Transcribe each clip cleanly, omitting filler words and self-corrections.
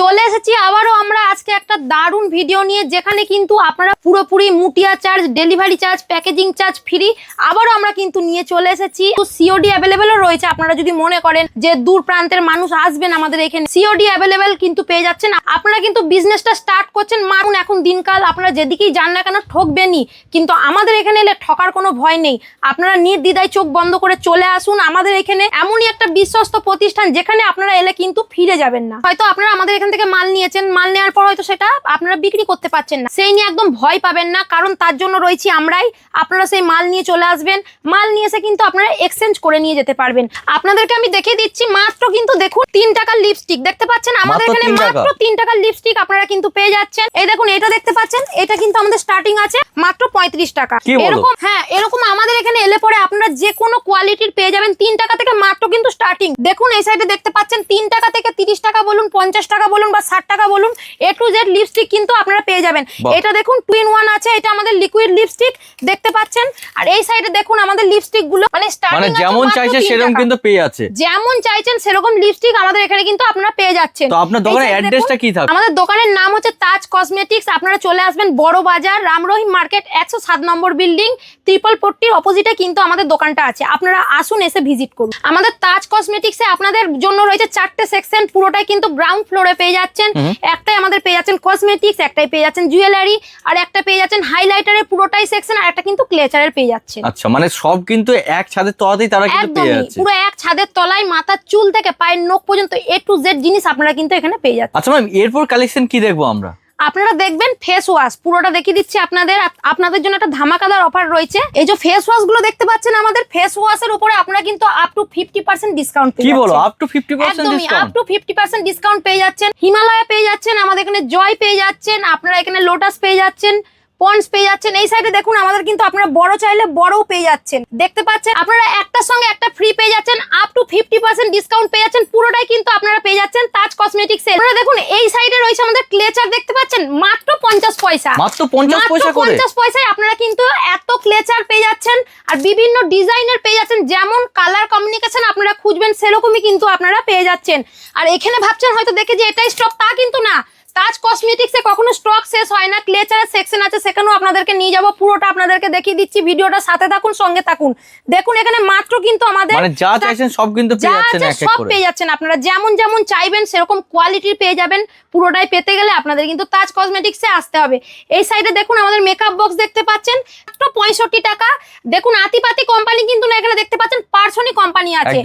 চলে এসেছি আবারও আমরা আজকে একটা দারুণ ভিডিও নিয়ে, যেখানে কিন্তু আপনারা পুরোপুরি মুটিয়া charge, delivery charge, packaging charge free আবারও আমরা কিন্তু নিয়ে চলে এসেছি। তো সিওডি অ্যাভেলেবেলও রয়েছে। আপনারা যদি মনে করেন যে দূর প্রান্তের মানুষ আসবেন আমাদের এখানে, সিওডি অ্যাভেলেবেল কিন্তু পেয়ে যাচ্ছেন। আপনারা কিন্তু বিজনেসটা স্টার্ট করছেন, মানুন এখন দিনকাল আপনারা যেদিকেই যান না কেন ঠকবেনই, কিন্তু আমাদের এখানে এলে ঠকার কোনো ভয় নেই। আপনারা নির্দ্বিধায় চোখ বন্ধ করে চলে আসুন আমাদের এখানে। এমনই একটা বিশ্বস্ত প্রতিষ্ঠান যেখানে আপনারা এলে কিন্তু ফিরে যাবেন না। হয়তো আপনারা আমাদের এখান থেকে মাল নিয়েছেন, মাল নেওয়ার পর হয়তো সেটা আপনারা বিক্রি করতে পারছেন না, সেই নিয়ে একদম ভয় পাবেন না, কারণ তার জন্য রয়েছি আমরাই। আপনারা সেই মাল নিয়ে চলে আসবেন, মাল নিয়ে এসে কিন্তু আপনারা এক্সচেঞ্জ করে নিয়ে যেতে পারবেন। আপনাদেরকে আমি দেখিয়ে দিচ্ছি, মাত্র কিন্তু দেখুন 3 টাকার লিপস্টিক দেখতে পাচ্ছেন আমাদের এখানে, মাত্র 3 টাকার লিপস্টিক আপনারা কিন্তু পেয়ে যাচ্ছেন। এই দেখুন এটা দেখতে পাচ্ছেন, এটা কিন্তু আমাদের স্টার্টিং আছে মাত্র 35 টাকা। এরকম এরকম আমাদের এখানে এলে পরে আপনারা যে কোনো কোয়ালিটির পেয়ে যাবেন 3 টাকা থেকে, মাত্র কিন্তু স্টার্টিং। দেখুন এই সাইডে দেখতে পাচ্ছেন 3 টাকা থেকে 30 টাকা বলুন, 50 টাকা বলুন বা 60 টাকা বলুন, A to Z লিপস্টিক কিন্তু আপনারা পেয়ে যাবেন। এটা দেখুন 2 in 1 আছে, এটা আমাদের লিকুইড লিপস্টিক দেখতে পাচ্ছেন। আর এই সাইডে দেখুন আমাদের লিপস্টিক গুলো মানে স্টার্টিং যেমন চাইছেন সেরকম কিন্তু পেয়ে আছে, যেমন চাইছেন সেরকম লিপস্টিক আমাদের এখানে কিন্তু আপনারা পেয়ে যাচ্ছেন। তো আপনার দোকানের অ্যাড্রেসটা কি থাকবে? আমাদের দোকানের নাম হচ্ছে তাজ কসমেটিক্স। আপনারা চলে আসবেন বড় বাজার, রামরহিম মার্কেট, 107 নম্বর বিল্ডিং, ট্রিপল পট্টির অপোজিটে কিন্তু আমাদের দোকানটা আছে। আপনারা আসুন, এসে ভিজিট করুন। আমাদের তাজ কসমেটিক্সে আপনাদের জন্য রয়েছে 4টে সেকশন, পুরোটাই কিন্তু গ্রাউন্ড ফ্লোরে পেয়ে যাচ্ছেন। একটাই আমাদের পেয়ে যাচ্ছেন কসমেটিক্স, একটাই পেয়ে যাচ্ছেন জুয়েলারি, আর একটা পেয়ে যাচ্ছেন হাইলাইটারের পুরোটাই সেকশন, আর একটা কিন্তু ক্লেচারের পেয়ে যাচ্ছেন। আচ্ছা, মানে সব কিন্তু এক ছাদের তলাতেই তারা কিন্তু পেয়ে যাচ্ছে, পুরো এক ছাদের তলায় মাথার চুল থেকে পায়ের নখ পর্যন্ত A to Z জিনিস আপনারা কিন্তু এখানে পেয়ে যাচ্ছেন। আচ্ছা ম্যাম, এরপর কালেকশন কি দেখবো আমরা? আপনারা দেখবেন ফেস ওয়াশ, পুরোটা দেখিয়ে দিচ্ছি আপনাদের জন্য একটা ধামাকাদার অফার রয়েছে। এই যে ফেস ওয়াশ গুলো দেখতে পাচ্ছেন, আমাদের ফেস ওয়াশের উপরে আপনারা কিন্তু আপ টু 50% ডিসকাউন্ট পেয়ে যাচ্ছেন। কি বলো, up to 50% discount? Up to 50% discount পেয়ে যাচ্ছেন। হিমালয়া পেয়ে যাচ্ছেন, আমাদের এখানে জয় পেয়ে যাচ্ছেন, আপনারা এখানে লোটাস পেয়ে যাচ্ছেন, পন্ডস পেয়ে যাচ্ছেন। এই সাইডে দেখুন আমাদের কিন্তু আপনারা বড় চাইলে বড়ও পেয়ে যাচ্ছেন, দেখতে পাচ্ছেন। আপনারা একটার সঙ্গে একটা ফ্রি পেয়ে যাচ্ছেন, আপ টু 50% ডিসকাউন্ট পেয়ে যাচ্ছেন। পুরোটাই কিন্তু আপনারা পেয়ে যাচ্ছেন তাজ কসমেটিক্স এর। আপনারা দেখুন এই সাইডে রয়েছে আমাদের ক্লেচার, দেখতে পাচ্ছেন মাত্র 50 পয়সা, মাত্র 50 পয়সা করে। 50 পয়সায় আপনারা কিন্তু এত ক্লেচার পেয়ে যাচ্ছেন, আর বিভিন্ন ডিজাইনের পেয়ে যাচ্ছেন। যেমন কালার কমিউনিকেশন আপনারা খুঁজবেন সেরকমই কিন্তু আপনারা পেয়ে যাচ্ছেন। আর এখানে ভাবছেন হয়তো দেখে যে এটাই স্টক, তা কিন্তু না। তাজ কসমেটিক্সে কখনো স্টক শেষ হয় না। ক্লেচারের সেকশন আছে, সেখানেও আপনাদেরকে নিয়ে যাব, পুরোটা আপনাদেরকে দেখিয়ে দিচ্ছি। ভিডিওটা সাথে থাকুন, সঙ্গে থাকুন। দেখুন এখানে মাত্র কিন্তু আমাদের মানে যা চাইছেন সব কিন্তু পেয়ে যাচ্ছেন, এক এক সব করে পেয়ে যাচ্ছেন। আপনারা যেমন যেমন চাইবেন সেরকম কোয়ালিটির পেয়ে যাবেন। পুরোটাই পেতে গেলে আপনাদের কিন্তু তাজ কসমেটিক্সে আসতে হবে। এই সাইডে দেখুন আমাদের মেকআপ বক্স দেখতে পাচ্ছেন, মাত্র 65 টাকা। দেখুন আতিপাতি কোম্পানি কিন্তু না, এখানে দেখতে পাচ্ছেন পার্সনি কোম্পানি আছে।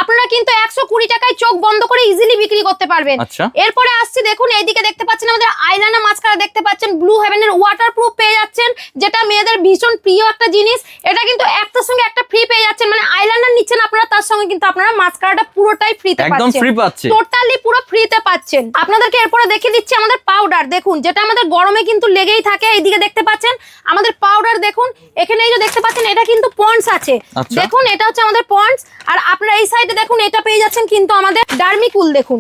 আপনারা কিন্তু 120 টাকায় চোখ বন্ধ করে ইজিলি বিক্রি করতে পারবেন। এরপরে আসছি, দেখুন এইদিকে দেখতে পাচ্ছেন আমাদের আইলাইনার মাস্কারা দেখতে পাচ্ছেন, ব্লু হেভেনের ওয়াটারপ্রুফ পেয়ে যাচ্ছেন, যেটা মেয়েদের ভীষণ প্রিয় একটা জিনিস। এটা কিন্তু একটার সঙ্গে একটা ফ্রি পেয়ে যাচ্ছেন, মানে আইলাইনার নিচ্ছেন আপনারা, তার সঙ্গে কিন্তু আপনারা মাস্কারাটা পুরোটাই ফ্রিতে পাচ্ছেন, একদম ফ্রি পাচ্ছেন, টোটালি পুরো ফ্রিতে পাচ্ছেন। আপনাদেরকে এরপরে দেখিয়ে দিচ্ছি আমাদের পাউডার। দেখুন যেটা আমাদের গরমে কিন্তু লেগেই থাকে, এইদিকে দেখতে পাচ্ছেন আমাদের পাউডার। দেখুন এখানে এই যে দেখতে পাচ্ছেন, এটা কিন্তু পন্ডস আছে। দেখুন এটা হচ্ছে আমাদের পন্ডস। আর আপনারা এই সাইডে দেখুন এটা পেয়ে যাচ্ছেন কিন্তু আমাদের ডার্মিকুল। দেখুন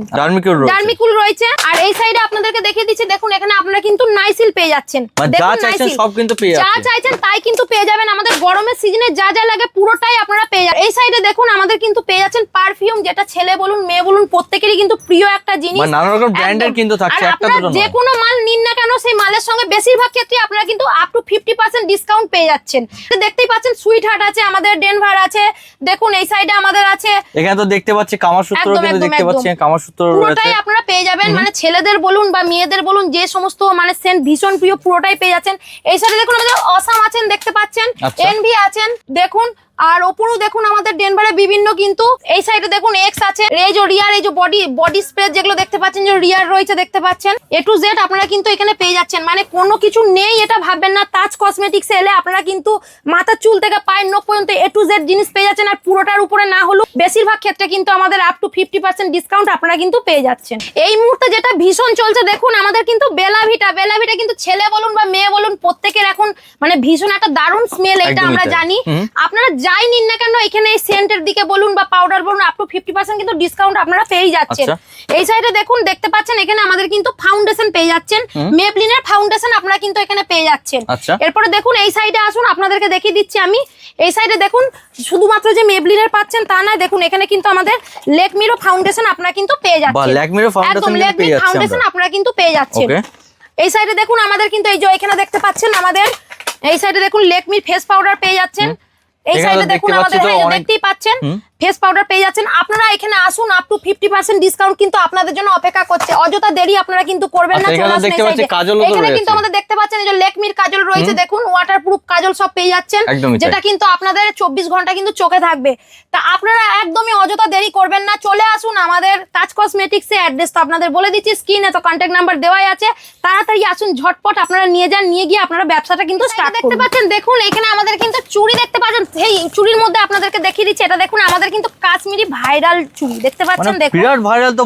ডার্মিকুল রয়েছে। আর এই সাইডে আপনাদেরকে দেখিয়ে দিচ্ছি, দেখুন এখানে আপনারা কিন্তু নাইসিল পেয়ে যাচ্ছেন। যা চাইছেন সব কিন্তু পেয়ে যাচ্ছেন, যা চাইছেন তাই কিন্তু পেয়ে যাবেন। আমাদের গরমের সিজনে যা যা লাগে পুরোটাই আপনারা পেয়ে যাবেন। এই সাইডে দেখুন আমাদের কিন্তু পেয়ে যাচ্ছেন পারফিউম, যেটা ছেলে বলুন মেয়ে বলুন প্রত্যেকেরই কিন্তু প্রিয় একটা জিনিস। নানা রকম ব্র্যান্ডের কিন্তু থাকছে, একটা দুটো নয়। যে কোনো মাল নিন না কেন, সেই মালের সঙ্গে বেশিরভাগ ক্ষেত্রে আপনারা কিন্তু আপ টু 50% ডিসকাউন্ট পেয়ে যাচ্ছেন। দেখতেই পাচ্ছেন সুইট হার্ট আছে, আমাদের ডেনভার আছে। দেখুন এই সাইডে আমাদের আছে, এখানে তো দেখতে পাচ্ছি কামাসূত্র, কিন্তু দেখতে পাচ্ছেন কামাসূত্র পুরোটাই আপনারা পেয়ে যাবেন। মানে ছেলেদের বলুন বা মেয়েদের বলুন, যে সমস্ত মানে সেন্ট ভীষণ প্রিয় পুরোটাই পেয়ে যাচ্ছেন। এই সাইডে দেখুন আমাদের অসাম আছেন, দেখতে পাচ্ছেন এনভি আছেন। দেখুন আর ওপরেও দেখুন আমাদের ডেনভারে বিভিন্ন কিন্তু এই সাইডে দেখুন এক্স আছে, এই যে রিয়ার, এই যে বডি স্প্রে যেগুলো দেখতে পাচ্ছেন যে রিয়ার রয়েছে, দেখতে পাচ্ছেন A to Z আপনারা কিন্তু এখানে পেয়ে যাচ্ছেন। মানে কোনো কিছু নেই এটা ভাববেন না। তাজ কসমেটিক্সে এলে আপনারা কিন্তু মাথার চুল থেকে পায়ের নখ পর্যন্ত A to Z জিনিস পেয়ে যাচ্ছেন। আর পুরোটার উপরে না হলেও বেশিরভাগ ক্ষেত্রে কিন্তু আমাদের আপ টু 50% ডিসকাউন্ট আপনারা কিন্তু পেয়ে যাচ্ছেন। এই মুহূর্তে যেটা ভীষণ চলছে, দেখুন আমাদের কিন্তু বেলাভিটা কিন্তু ছেলে বলুন বা মেয়ে বলুন প্রত্যেকের এখন মানে ভীষণ একটা দারুণ স্মেল, এটা আমরা জানি। আপনারা যাই নিন না কেন এখানে সেন্টের দিকে বলুন বা পাউডার বলুন আপ টু 50% কিন্তু ডিসকাউন্ট আপনারা পেয়ে যাচ্ছেন। এই সাইডে দেখুন দেখতে পাচ্ছেন এখানে আমাদের কিন্তু ফাউন্ডেশন পেয়ে যাচ্ছেন, মেবলিনের ফাউন্ডেশন আপনারা কিন্তু এখানে পেয়ে যাচ্ছেন। এরপরে দেখুন এই সাইডে আসুন, আপনাদেরকে দেখিয়ে দিচ্ছি আমি। এই সাইডে দেখুন শুধুমাত্র যে মেবলিনের পাচ্ছেন তা নয়, দেখুন এখানে কিন্তু আমাদের ল্যাকমিরও ফাউন্ডেশন আপনারা কিন্তু পেয়ে যাচ্ছেন। একদম ল্যাকমি ফাউন্ডেশন আপনারা কিন্তু পেয়ে যাচ্ছেন। এই সাইডে দেখুন আমাদের কিন্তু এই যে এখানে দেখতে পাচ্ছেন আমাদের এই সাইডে দেখুন ল্যাকমির ফেস পাউডার পেয়ে যাচ্ছেন। এই সাইডে দেখুন আমাদের দেখতেই পাচ্ছেন ফেস পাউডার পেয়ে যাচ্ছেন। আপনারা এখানে আসুন, আপ টু 50% ডিসকাউন্ট কিন্তু আপনাদের জন্য অপেক্ষা করছে। অযথা দেরি আপনারা কিন্তু করবেন না, চলে আসুন। এখানে কিন্তু আমাদের দেখতে পাচ্ছেন এই যে ল্যাকমির কাজল রয়েছে, দেখুন ওয়াটারপ্রুফ কাজল সব পেয়ে যাচ্ছেন, যেটা কিন্তু আপনাদের 24 ঘন্টা কিন্তু চোখে থাকবে। তা আপনারা একদমই অযথা দেরি করবেন না, চলে আসুন আমাদের তাজ কসমেটিক্স এর অ্যাড্রেস তো আপনাদের বলে দিচ্ছি, স্ক্রিনে তো কন্ট্যাক্ট নাম্বার দেওয়াই আছে। তাড়াতাড়ি আসুন, ঝটপট আপনারা নিয়ে যান, নিয়ে গিয়ে আপনারা ব্যবসাটা কিন্তু স্টার্ট দেখতে পাচ্ছেন। দেখুন এখানে আমাদের কিন্তু চুড়ি দেখতে পাচ্ছেন, এই চুড়ির মধ্যে আপনাদেরকে দেখিয়ে দিচ্ছি। এটা দেখুন আমাদের কিন্তু কাশ্মীরি ভাইরাল চুড়ি দেখতে পাচ্ছেন, দেখুন বিরাট ভাইরাল তো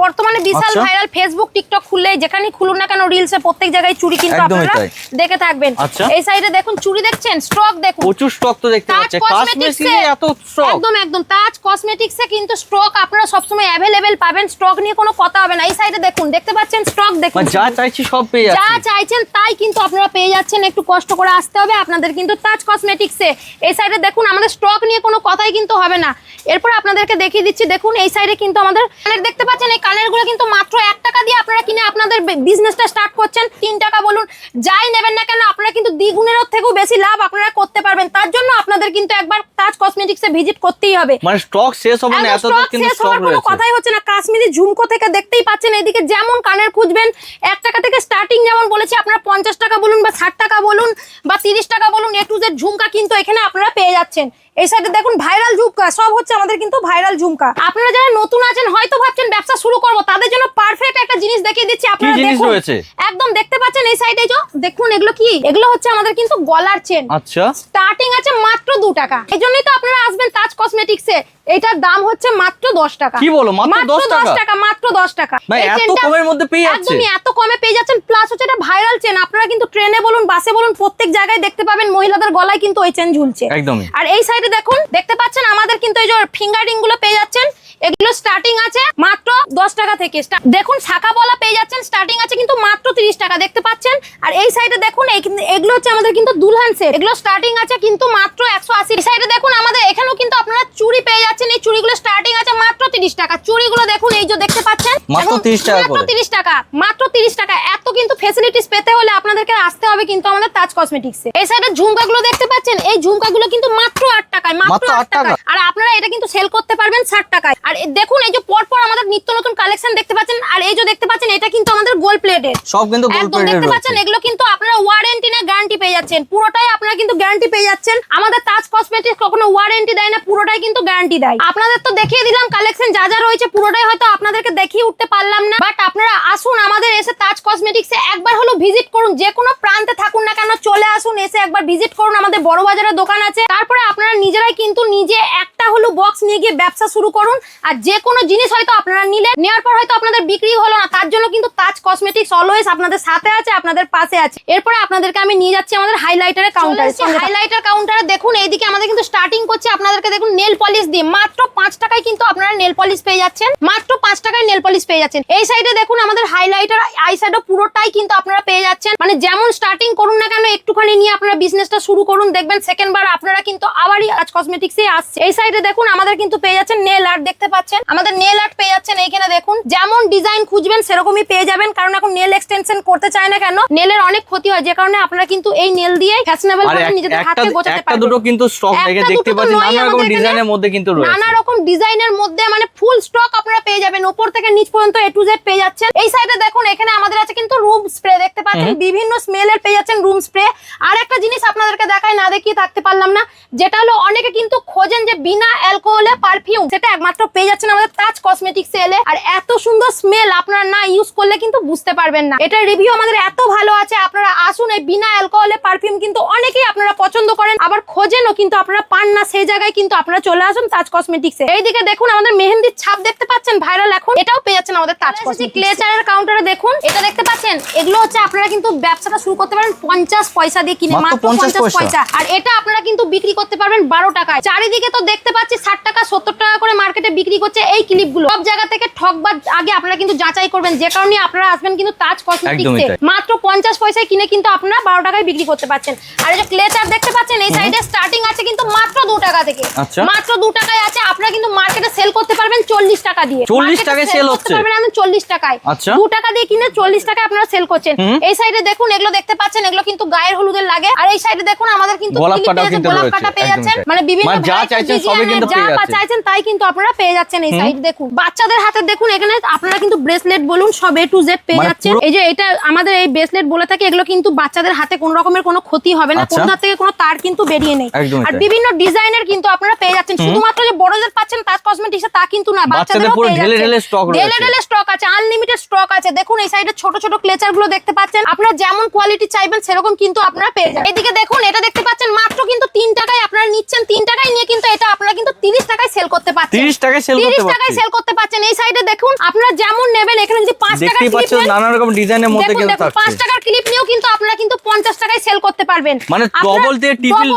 বর্তমানে বিশাল ভাইরাল। ফেসবুক টিকটক খুললে যেখানে খুলুন না কেন রিলসে প্রত্যেক জায়গায় চুড়ি কিন্তু আপনারা দেখে থাকবেন। এই সাইডে দেখুন চুড়ি দেখছেন, স্টক দেখুন প্রচুর স্টক তো দেখতে পাচ্ছেন। কাশ্মীরি এত স্টক একদম তাজ কসমেটিক্স এ কিন্তু স্টক আপনারা সবসময় अवेलेबल পাবেন, স্টক নিয়ে কোনো কথা হবে না। এই সাইডে দেখুন দেখতে পাচ্ছেন স্টক দেখুন, যা চাইছি সব পেয়ে যাচ্ছেন, যা চাইছেন তাই কিন্তু আপনারা পেয়ে যাচ্ছেন। একটু কষ্ট করে আসতে হবে আপনাদের কিন্তু তাজ কসমেটিক্স এ। এই সাইডে দেখুন আমাদের স্টক নিয়ে কোনো কথাই কিন্তু হবে না। এরপর আপনাদেরকে দেখিয়ে দিচ্ছি, দেখুন এই সাইডে কিন্তু আমাদের কানের দেখতে পাচ্ছেন, এই কানের গুলো কিন্তু মাত্র 1 টাকা দিয়ে আপনারা কিনে আপনাদের বিজনেসটা স্টার্ট করছেন। 3 টাকা বলুন যাই নেবেন না কেন আপনারা কিন্তু দ্বিগুণের থেকেও বেশি লাভ আপনারা করতে পারবেন। তার জন্য আপনাদের কিন্তু একবার তাজ কসমেটিক্স এ ভিজিট করতেই হবে। মানে স্টক শেষ হবে না, এত কিন্তু স্টক রয়েছে, কোনো কথাই হচ্ছে না। কাশ্মীরি ঝুমকো থেকে দেখতেই পাচ্ছেন, এদিকে যেমন কানের খুঁজবেন 1 টাকা থেকে স্টার্টিং, যেমন বলেছি আপনারা 50 টাকা বলুন বা 60 টাকা বলুন বা 30 টাকা বলুন, এ টু জেড ঝুমকা কিন্তু এখানে আপনারা পেয়ে যাচ্ছেন। এই সাইডে দেখুন ভাইরাল ঝুমকা, সব হচ্ছে আমাদের কিন্তু ভাইরাল ঝুমকা। আপনারা যারা নতুন আছেন হয়তো ভাবছেন ব্যবসা শুরু করব, তাদের জন্য পারফেক্ট একটা জিনিস দেখিয়ে দিচ্ছি। আপনারা দেখুন একদম দেখতে পাচ্ছেন এই সাইডে দেখুন এগুলো কি, এগুলো হচ্ছে আমাদের কিন্তু গলার চেন। আচ্ছা, স্টার্টিং আছে মাত্র 2 টাকা। এইজন্যই তো আপনারা আসবেন তাজ কসমেটিক্স এ। এটার দাম হচ্ছে মাত্র 10 টাকা। কি বলো, মাত্র 10 টাকা? মাত্র 10 টাকা। এই এত কমের মধ্যে পেয়ে যাচ্ছে, একদমই এত কমে পেয়ে যাচ্ছেন। প্লাস হচ্ছে এটা ভাইরাল চেন, আপনারা কিন্তু ট্রেনে বলুন বাসে বলুন প্রত্যেক জায়গায় দেখতে পাবেন মহিলাদের গলায় কিন্তু ওই চেন ঝুলছে একদমই। আর এই সাইডে দেখুন দেখতে পাচ্ছেন আমাদের কিন্তু এই যে ফিঙ্গারিং গুলো পেয়ে যাচ্ছেন, এগুলো স্টার্টিং আছে মাত্র 10 টাকা থেকে। দেখুন শাখা বলা পেয়ে যাচ্ছেন, স্টার্টিং আছে কিন্তু মাত্র 30 টাকা দেখতে পাচ্ছেন। আর এই সাইডে দেখুন এগুলো হচ্ছে আমাদের কিন্তু দুলহান সেট, এগুলো স্টার্টিং আছে কিন্তু মাত্র 180। এই সাইডে দেখুন আমাদের এখানেও কিন্তু আপনারা চুড়ি পেয়ে যাচ্ছেন, এই চুড়িগুলো স্টার্টিং আছে মাত্র 30 টাকা। চুড়িগুলো দেখুন এই যে দেখতে পাচ্ছেন মাত্র 30 টাকা করে, মাত্র 30 টাকা, মাত্র 30 টাকা। এত কিন্তু ফ্যাসিলিটিস পেতে হলে আপনাদেরকে আসতে হবে কিন্তু আমাদের তাজ কসমেটিক্স এ। এই সাইডে ঝুমকাগুলো দেখতে পাচ্ছেন, এই ঝুমকাগুলো কিন্তু মাত্র 8 টাকায়, মাত্র 8 টাকা। আর আপনারা এটা কিন্তু সেল করতে পারবেন 60 টাকায়। আর দেখুন এই যে পরপর আমাদের নিত্য নতুন কালেকশন দেখতে পাচ্ছেন। আর এই যে দেখতে পাচ্ছেন এটা কিন্তু আমাদের গোল্ড প্লেটেড, সব কিন্তু গোল্ড প্লেটেড দেখতে পাচ্ছেন। এগুলো কিন্তু আপনারা ওয়ারেন্টি না গ্যারান্টি পেয়ে যাচ্ছেন, পুরোটাই আপনারা কিন্তু গ্যারান্টি পেয়ে যাচ্ছেন। আমাদের তাজ কসমেটিক্স কখনো ওয়ারেন্টি দেয় না, পুরোটাই কিন্তু গ্যারান্টি দেয়। আপনাদের তো দেখিয়ে দিলাম কালেকশন যা যা রয়েছে, পুরোটাই হয়তো আপনাদেরকে দেখিয়ে উঠতে পারলাম না, বাট আপনারা আসুন আমাদের এসে তাজ কসমেটিক্স এ একবার হলো ভিজিট করুন। যে কোনো প্রান্তে থাকুন না কেন চলে আসুন, এসে একবার ভিজিট করুন। আমাদের বড় বাজারের দোকান আছে, তারপরে আপনারা নিজেরাই কিন্তু নিজে একটা হলো বক্স নিয়ে গিয়ে ব্যবসা শুরু করুন। আর যে কোনো জিনিস হয়তো আপনারা নিলেন, নেওয়ার পর হয়তো আপনাদের বিক্রি হলো না, তার জন্য কিন্তু তাজ কসমেটিক্স অলওয়েজ আপনাদের সাথে আছে, আপনাদের পাশে আছে। এরপরে আপনাদেরকে আমি নিয়ে যাচ্ছি আমাদের হাইলাইটারের কাউন্টারে। হাইলাইটার কাউন্টারে দেখুন এইদিকে আমাদের কিন্তু স্টার্টিং করছে আপনাদেরকে দেখুন নেল পলিশ দিয়ে, মাত্র 5 টাকায় কিন্তু আপনারা নেল পলিশ পেয়ে যাচ্ছেন, মাত্র 5 টাকায় নেল পলিশ পেয়ে যাচ্ছেন। এই সাইডে দেখুন আমাদের হাইলাইটার আই শ্যাডো পুরোটাই কিন্তু আপনারা পেয়ে যাচ্ছেন। মানে যেমন স্টার্টিং করুন না কেন একটুখানি নিয়ে আপনারা বিজনেসটা শুরু করুন, দেখবেন সেকেন্ড বার আপনারা কিন্তু আবারই তাজ কসমেটিক্স এ আসছে। এই সাইডে দেখুন আমাদের কিন্তু পেয়ে যাচ্ছেন নেল আর্ট, দেখতে পাচ্ছেন আমাদের নেল আর্ট পেয়ে যাচ্ছেন। এইখানে দেখুন যেমন ডিজাইন খুঁজবেন সেরকমই পেয়ে যাবেন, কারণ এখন নেল এক্সটেনশন করতে চায় না কেন, নেলের অনেক ক্ষতি হয়, যে কারণে আপনারা কিন্তু এই নেল দিয়ে ফ্যাশনেবল ভাবে নিজেদের হাতকে গোছাতে পারবেন। একটা দুটো কিন্তু স্টক দেখতে পাচ্ছেন, নানা রকম ডিজাইনের মধ্যে কিন্তু রয়েছে, নানা রকম ডিজাইনের মধ্যে মানে ফুল স্টক আপনারা পেয়ে যাবেন, উপর থেকে নিচ পর্যন্ত এ টু জেড পেয়ে যাচ্ছেন। এই সাইডে দেখুন এখানে আমাদের আছে কিন্তু রুম স্প্রে, দেখতে পাচ্ছেন বিভিন্ন স্মেলের পেয়ে যাচ্ছেন রুম স্প্রে। আর একটা জিনিস আপনাদেরকে দেখাই, না দেখিয়ে থাকতে পারলাম না, যেটা হলো অনেকে কিন্তু খোঁজেন যে বিনা অ্যালকোহলে পারফিউম, সেটা একমাত্র পেয়ে যাচ্ছেন আমাদের তাজ কসমেটিক্স এলে, আর এত সুন্দর স্মেল আপনারা না ইউজ করলে কিন্তু বুঝতে পারবেন না। এটার রিভিউ আমাদের এত ভালো আছে, আপনারা আসুন। এই বিনা অ্যালকোহলে পারফিউম কিন্তু অনেকেই আপনারা পছন্দ করেন, আবার খোঁজেনও কিন্তু আপনারা পান না, সেই জায়গায় কিন্তু আপনারা চলে আসুন তাজ কসমেটিক্সে। এইদিকে দেখুন আমাদের মেহেন্দির ছাপ দেখতে পাচ্ছেন ভাইরাল, এখন এটাও পেয়ে যাচ্ছেন আমাদের তাজ কসমেটিক্স। ক্লে চারের কাউন্টারে দেখুন, এটা দেখতে পাচ্ছেন, এগুলো হচ্ছে আপনারা কিন্তু ব্যবসাটা শুরু করতে পারেন 50 পয়সা দিয়ে কিনে, মাত্র 50 পয়সা। আর এটা আপনারা কিন্তু বিক্রি করতে পারবেন 12 টাকায়। চারিদিকে তো দেখতে পাচ্ছি 60 টাকা 70 টাকা করে মার্কেটে বিক্রি করছে এই ক্লিপগুলো। সব জায়গা থেকে ঠকবার আগে আপনারা কিন্তু যাচাই করবেন, যে কারণে আপনারা আসবেন কিন্তু তাজ কসমেটিক্সে। মাত্র 50 পয়সায় কিনে কিন্তু আপনারা 12 টাকায় বিক্রি করতে পারছেন। আর এই যে ক্লে চার দেখতে পাচ্ছেন, এই সাইডে স্টার্টিং আছে কিন্তু মাত্র 2 টাকা থেকে, মাত্র 2 টাকায় আছে। আপনারা কিন্তু মার্কেটে সেল করতে পারবেন 40 টাকা দিয়ে। 40 টাকায় সেল হচ্ছে, পারবেন 40 টাকায়। 2 টাকা দিয়ে কিনে 40 টাকায় আপনারা সেল করছেন। এই সাইডে দেখুন, এগুলো দেখতে পাচ্ছেন, এগুলো কিন্তু গায়ের হলুদের লাগে। আর এই সাইডে দেখুন আমাদের কিন্তু গোলাপ কাটা পেয়ে যাচ্ছেন, মানে বিভিন্ন যা চাইছেন সবই কিন্তু পেয়ে যাচ্ছেন, যা চাইছেন তাই কিন্তু আপনারা পেয়ে যাচ্ছেন। এই সাইড দেখুন, বাচ্চাদের হাতে দেখুন, এখানে আপনারা কিন্তু ব্রেসলেট বলুন সব A to Z পেয়ে যাচ্ছেন। এই যে এটা আমাদের এই ব্রেসলেট বলে থাকে, এগুলো কিন্তু বাচ্চাদের হাতে কোনো রকমের কোনো ক্ষতি হবে না, কোন ধার থেকে কোনো তার কিন্তু বেরিয়ে নেই। আর বিভিন্ন ডিজাইনের কিন্তু আপনারা পেয়ে যাচ্ছেন। শুধুমাত্র যে বড়দের পাচ্ছেন তাজ কসমেটিক্সে তা কিন্তু না, বাচ্চাদেরও পেয়ে যাচ্ছেন। ঢেলে স্টক আছে, আনলিমিটেড স্টক আছে। দেখুন এই সাইডে ছোট ছোট ক্লেচার গুলো দেখতে পাচ্ছেন, আপনারা যেমন কোয়ালিটি চাইবেন সেরকম কিন্তু আপনারা পেয়ে যাবেন। এদিকে দেখুন, এটা দেখতে পাচ্ছেন মাত্র কিন্তু 3 টাকায় আপনারা নিচ্ছেন। 3 টাকায় নিয়ে কিন্তু এটা আপনারা কিন্তু 30 টাকায় সেল করতে পাচ্ছেন। 30 টাকায় সেল করতে পাচ্ছেন। এই সাইডে দেখুন, আপনারা যেমন নেবেন, এখানে যদি 5 টাকার ক্লিপ নেন, নানা রকম ডিজাইনের মধ্যে কিন্তু থাকছে। 5 টাকার ক্লিপ নিয়েও কিন্তু আপনারা কিন্তু 50 টাকায় সেল করতে পারবেন। মানে ডবল দিয়ে ট্রিপল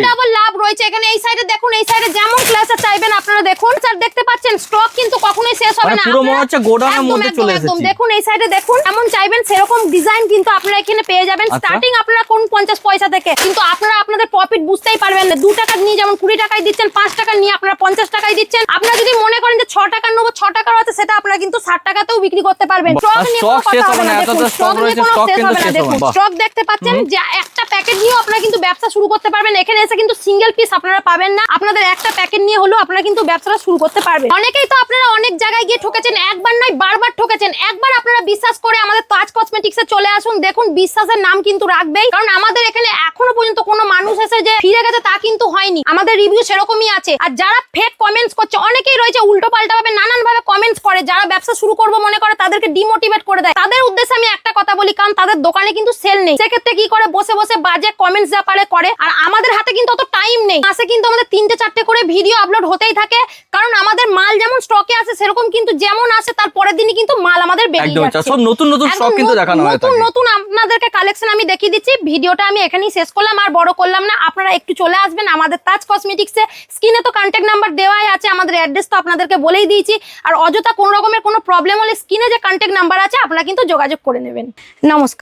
ডাবল লাভ রয়েছে এখানে। এই সাইডে দেখুন, এই সাইডে যেমন ক্লাসার চাইবেন আপনারা দেখুন। স্যার দেখতে পাচ্ছেন স্টক কিন্তু কখনোই শেষ হবে না, পুরো মনে হচ্ছে গোডাউনের মধ্যে চলে এসেছে। দেখুন এই সাইডে দেখুন, যেমন চাইবেন সেরকম ডিজাইন কিন্তু আপনারা এখানে পেয়ে যাবেন। স্টার্টিং আপনারা কোন 50 পয়সা থেকে, কিন্তু আপনারা আপনাদের প্রফিট বুঝতেই পারবেন না। 2 টাকা নিয়ে যেমন 20 টাকায় দিচ্ছেন, 5 টাকা নিয়ে আপনারা 50 টাকায় দিচ্ছেন। আপনারা যদি মনে করেন যে 6 টাকা নেবো, 6 টাকার আছে, সেটা আপনারা কিন্তু 60 টাকাতেও বিক্রি করতে পারবেন। স্টক নিয়ে কোনো কথা হবে না, স্টক নিয়ে কোনো শেষ হবে না। দেখুন স্টক দেখতে পাচ্ছেন, যে একটা প্যাকেট নিয়েও আপনারা কিন্তু ব্যবসা শুরু করতে পারবেন। এখানে এসে কিন্তু সিঙ্গেল পিস আপনারা পাবেন না, আপনাদের একটা প্যাকেট নিয়ে হলো আপনারা কিন্তু ব্যবসাটা শুরু করতে পারবেন। অনেকেই তো আপনারা অনেক জায়গায় গিয়ে ঠকেছেন, একবার নয় বারবার ঠকেছেন। একবার আপনারা বিশ্বাস করে আমাদের তাজ কসমেটিক্সে চলে আসুন। দেখুন বিশ্বাসের নাম কিন্তু রাখবেই, কারণ আমাদের এখানে এখনো পর্যন্ত কোনো মানুষ এসে যে ফিরে গেছে তা কিন্তু হয়নি। আমাদের রিভিউ সেরকমই আছে। আর যারা ফেক কমেন্টস করছে, অনেকেই রয়েছে উল্টো পাল্টা ভাবে নানান ভাবে কমেন্টস করে, যারা ব্যবসা শুরু করবো মনে করে তাদেরকে ডিমোটিভেট করে দেয়। তাদের উদ্দেশ্যে আমি একটা কথা বলি, কারণ তাদের দোকানে কিন্তু সেল নেই। সেক্ষেত্রে কি করে, বসে বসে বাজে কমেন্টস যা পারে করে। আর আমাদের হাতে কিন্তু অত টাইম নেই, মাসে কিন্তু আমাদের 3-4টে করে ভিডিও আপলোড হতেই থাকে, কারণ আমাদের মাল যেমন স্টকে আসে সেরকম কিন্তু যেমন আসে তার পরের দিনই কিন্তু মাল আমাদের বেরিয়ে যাচ্ছে। সব নতুন নতুন স্টক কিন্তু দেখানো হয়, নতুন আপনাদেরকে কালেকশন আমি দেখিয়ে দিচ্ছি। ভিডিওটা আমি এখানেই শেষ করলাম, আর বড় করলাম না। আপনারা একটু চলে আসবেন আমাদের তাজ কসমেটিক্সে। স্ক্রিনে তো কন্ট্যাক্ট নাম্বার দেওয়াই আছে, আমাদের অ্যাড্রেস তো আপনাদেরকে বলেই দিয়েছি। আর অযথা কোনো রকমের কোনো প্রবলেম হলে স্ক্রিনে যে কন্ট্যাক্ট নাম্বার আছে আপনারা কিন্তু যোগাযোগ করে নেবেন। নমস্কার।